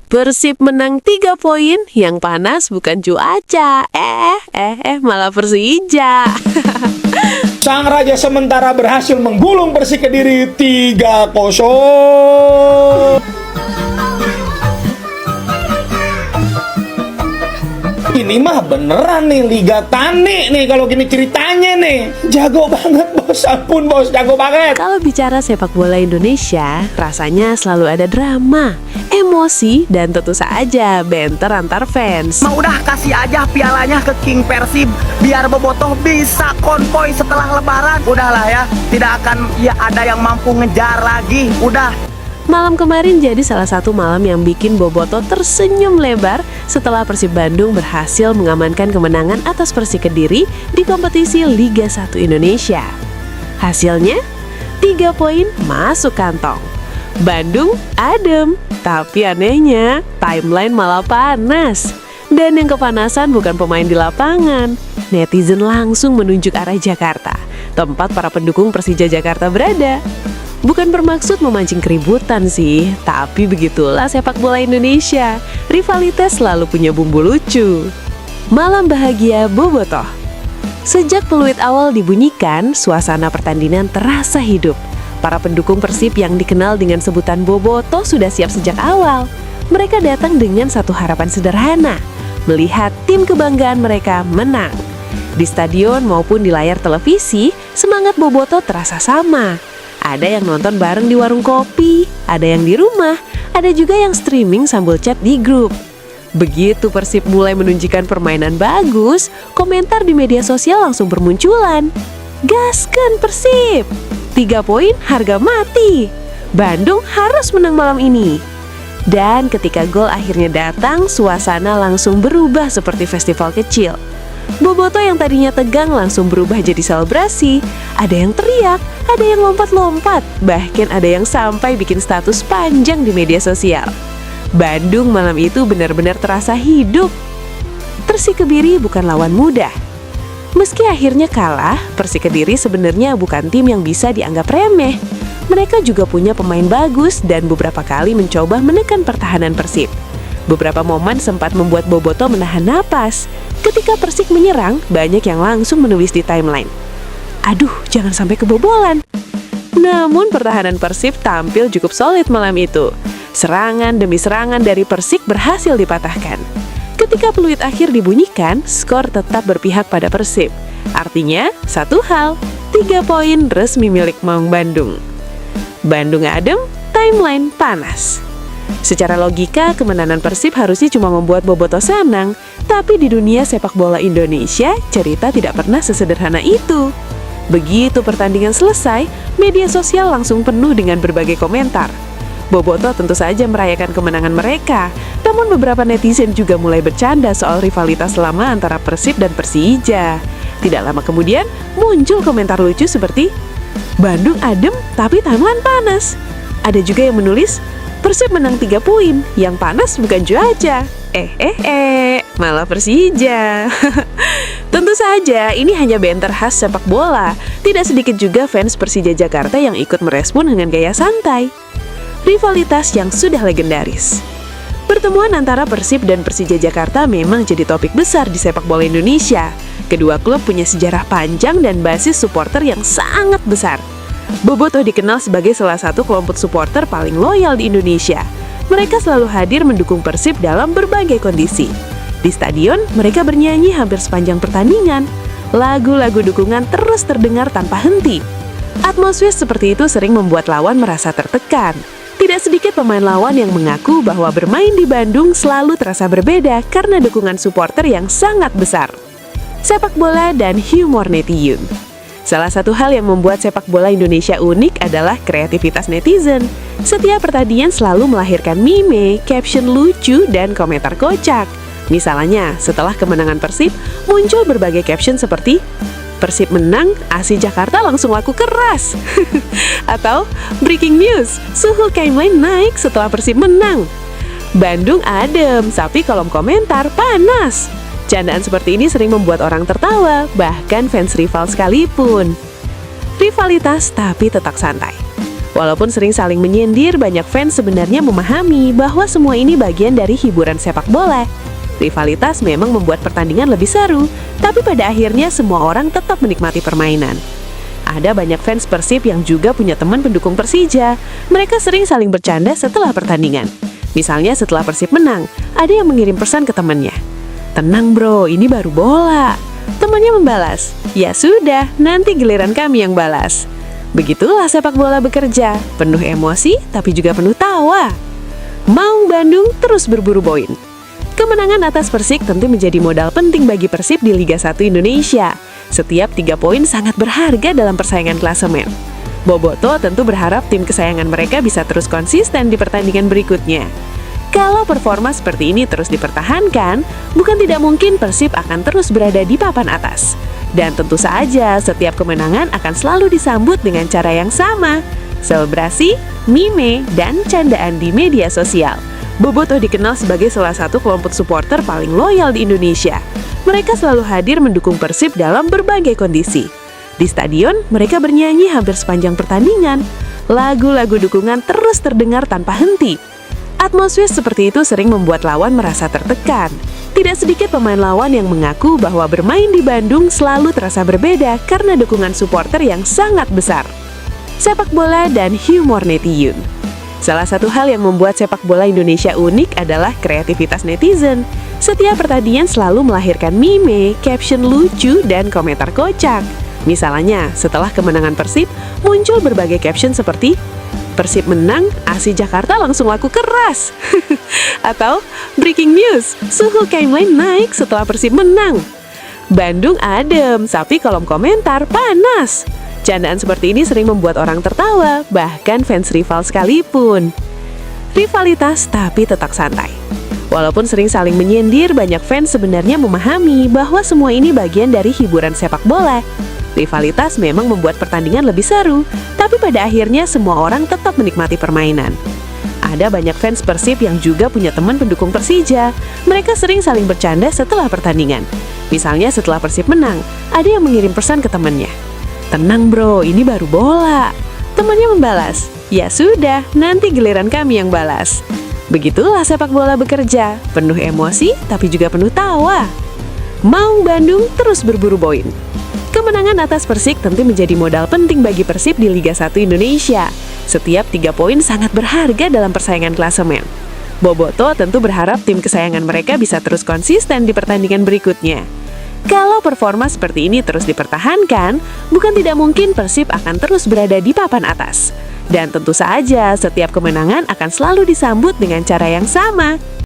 Persib menang 3 poin, yang panas bukan cuaca. Malah Persija. Sang Raja sementara berhasil menggulung Persik Kediri 3-0. Ini mah beneran nih Liga Tani nih kalau gini ceritanya nih. Jago banget bos, ampun bos, jago banget. Kalau bicara sepak bola Indonesia, rasanya selalu ada drama, emosi, dan tentu saja banter antar fans. Mau udah kasih aja pialanya ke King Persib biar Bobotoh bisa konvoy setelah lebaran. Udahlah ya, tidak akan ada yang mampu ngejar lagi. Udah. Malam kemarin jadi salah satu malam yang bikin Bobotoh tersenyum lebar setelah Persib Bandung berhasil mengamankan kemenangan atas Persik Kediri di kompetisi Liga 1 Indonesia. Hasilnya, 3 poin masuk kantong. Bandung adem, tapi anehnya timeline malah panas. Dan yang kepanasan bukan pemain di lapangan. Netizen langsung menunjuk arah Jakarta, tempat para pendukung Persija Jakarta berada. Bukan bermaksud memancing keributan sih, tapi begitulah sepak bola Indonesia. Rivalitas selalu punya bumbu lucu. Malam bahagia Bobotoh. Sejak peluit awal dibunyikan, suasana pertandingan terasa hidup. Para pendukung Persib yang dikenal dengan sebutan Bobotoh sudah siap sejak awal. Mereka datang dengan satu harapan sederhana, melihat tim kebanggaan mereka menang. Di stadion maupun di layar televisi, semangat Bobotoh terasa sama. Ada yang nonton bareng di warung kopi, ada yang di rumah, ada juga yang streaming sambil chat di grup. Begitu Persib mulai menunjukkan permainan bagus, komentar di media sosial langsung bermunculan. Gaskan Persib! 3 poin harga mati! Bandung harus menang malam ini. Dan ketika gol akhirnya datang, suasana langsung berubah seperti festival kecil. Bobotoh yang tadinya tegang langsung berubah jadi selebrasi. Ada yang teriak, ada yang lompat-lompat, bahkan ada yang sampai bikin status panjang di media sosial. Bandung malam itu benar-benar terasa hidup. Persik Kediri bukan lawan mudah. Meski akhirnya kalah, Persik Kediri sebenarnya bukan tim yang bisa dianggap remeh. Mereka juga punya pemain bagus dan beberapa kali mencoba menekan pertahanan Persib. Beberapa momen sempat membuat Bobotoh menahan napas. Ketika Persik menyerang, banyak yang langsung menulis di timeline, "Aduh, jangan sampai kebobolan." Namun pertahanan Persib tampil cukup solid malam itu. Serangan demi serangan dari Persik berhasil dipatahkan. Ketika peluit akhir dibunyikan, skor tetap berpihak pada Persib. Artinya, satu hal, 3 poin resmi milik Maung Bandung. Bandung adem, timeline panas. Secara logika, kemenangan Persib harusnya cuma membuat Bobotoh senang, tapi di dunia sepak bola Indonesia, cerita tidak pernah sesederhana itu. Begitu pertandingan selesai, media sosial langsung penuh dengan berbagai komentar. Bobotoh tentu saja merayakan kemenangan mereka, namun beberapa netizen juga mulai bercanda soal rivalitas lama antara Persib dan Persija. Tidak lama kemudian, muncul komentar lucu seperti, "Bandung adem, tapi timeline panas." Ada juga yang menulis, "Persib menang 3 poin, yang panas bukan cuaca." Malah Persija. Tentu saja, ini hanya banter khas sepak bola. Tidak sedikit juga fans Persija Jakarta yang ikut merespon dengan gaya santai. Rivalitas yang sudah legendaris. Pertemuan antara Persib dan Persija Jakarta memang jadi topik besar di sepak bola Indonesia. Kedua klub punya sejarah panjang dan basis supporter yang sangat besar. Bobotoh dikenal sebagai salah satu kelompok supporter paling loyal di Indonesia. Mereka selalu hadir mendukung Persib dalam berbagai kondisi. Di stadion, mereka bernyanyi hampir sepanjang pertandingan. Lagu-lagu dukungan terus terdengar tanpa henti. Atmosfer seperti itu sering membuat lawan merasa tertekan. Tidak sedikit pemain lawan yang mengaku bahwa bermain di Bandung selalu terasa berbeda karena dukungan supporter yang sangat besar. Sepak bola dan humor netizen. Salah satu hal yang membuat sepak bola Indonesia unik adalah kreativitas netizen. Setiap pertandingan selalu melahirkan meme, caption lucu, dan komentar kocak. Misalnya, setelah kemenangan Persib, muncul berbagai caption seperti, "Persib menang, ASI Jakarta langsung laku keras." Atau, "Breaking news, suhu timeline naik setelah Persib menang." "Bandung adem, tapi kolom komentar panas." Candaan seperti ini sering membuat orang tertawa, bahkan fans rival sekalipun. Rivalitas tapi tetap santai. Walaupun sering saling menyindir, banyak fans sebenarnya memahami bahwa semua ini bagian dari hiburan sepak bola. Rivalitas memang membuat pertandingan lebih seru, tapi pada akhirnya semua orang tetap menikmati permainan. Ada banyak fans Persib yang juga punya teman pendukung Persija. Mereka sering saling bercanda setelah pertandingan. Misalnya setelah Persib menang, ada yang mengirim pesan ke temannya. "Tenang bro, ini baru bola." Temannya membalas, "Ya sudah, nanti giliran kami yang balas." Begitulah sepak bola bekerja, penuh emosi tapi juga penuh tawa. Maung Bandung terus berburu poin. Kemenangan atas Persik tentu menjadi modal penting bagi Persib di Liga 1 Indonesia. Setiap 3 poin sangat berharga dalam persaingan klasemen. Boboto tentu berharap tim kesayangan mereka bisa terus konsisten di pertandingan berikutnya. Kalau performa seperti ini terus dipertahankan, bukan tidak mungkin Persib akan terus berada di papan atas. Dan tentu saja setiap kemenangan akan selalu disambut dengan cara yang sama. Selebrasi, meme, dan candaan di media sosial. Bobotoh dikenal sebagai salah satu kelompok supporter paling loyal di Indonesia. Mereka selalu hadir mendukung Persib dalam berbagai kondisi. Di stadion, mereka bernyanyi hampir sepanjang pertandingan. Lagu-lagu dukungan terus terdengar tanpa henti. Atmosfer seperti itu sering membuat lawan merasa tertekan. Tidak sedikit pemain lawan yang mengaku bahwa bermain di Bandung selalu terasa berbeda karena dukungan supporter yang sangat besar. Sepak bola dan humor netizen. Salah satu hal yang membuat sepak bola Indonesia unik adalah kreativitas netizen. Setiap pertandingan selalu melahirkan meme, caption lucu, dan komentar kocak. Misalnya, setelah kemenangan Persib, muncul berbagai caption seperti "Persib menang, ASI Jakarta langsung laku keras." Atau "Breaking news, suhu timeline naik setelah Persib menang." "Bandung adem, tapi kolom komentar panas." Candaan seperti ini sering membuat orang tertawa, bahkan fans rival sekalipun. Rivalitas tapi tetap santai. Walaupun sering saling menyindir, banyak fans sebenarnya memahami bahwa semua ini bagian dari hiburan sepak bola. Rivalitas memang membuat pertandingan lebih seru, tapi pada akhirnya semua orang tetap menikmati permainan. Ada banyak fans Persib yang juga punya teman pendukung Persija. Mereka sering saling bercanda setelah pertandingan. Misalnya setelah Persib menang, ada yang mengirim pesan ke temannya. "Tenang bro, ini baru bola." Temannya membalas, "Ya sudah, nanti giliran kami yang balas." Begitulah sepak bola bekerja, penuh emosi tapi juga penuh tawa. Maung Bandung terus berburu poin. Kemenangan atas Persik tentu menjadi modal penting bagi Persib di Liga 1 Indonesia. Setiap 3 poin sangat berharga dalam persaingan klasemen. Boboto tentu berharap tim kesayangan mereka bisa terus konsisten di pertandingan berikutnya. Kalau performa seperti ini terus dipertahankan, bukan tidak mungkin Persib akan terus berada di papan atas. Dan tentu saja setiap kemenangan akan selalu disambut dengan cara yang sama.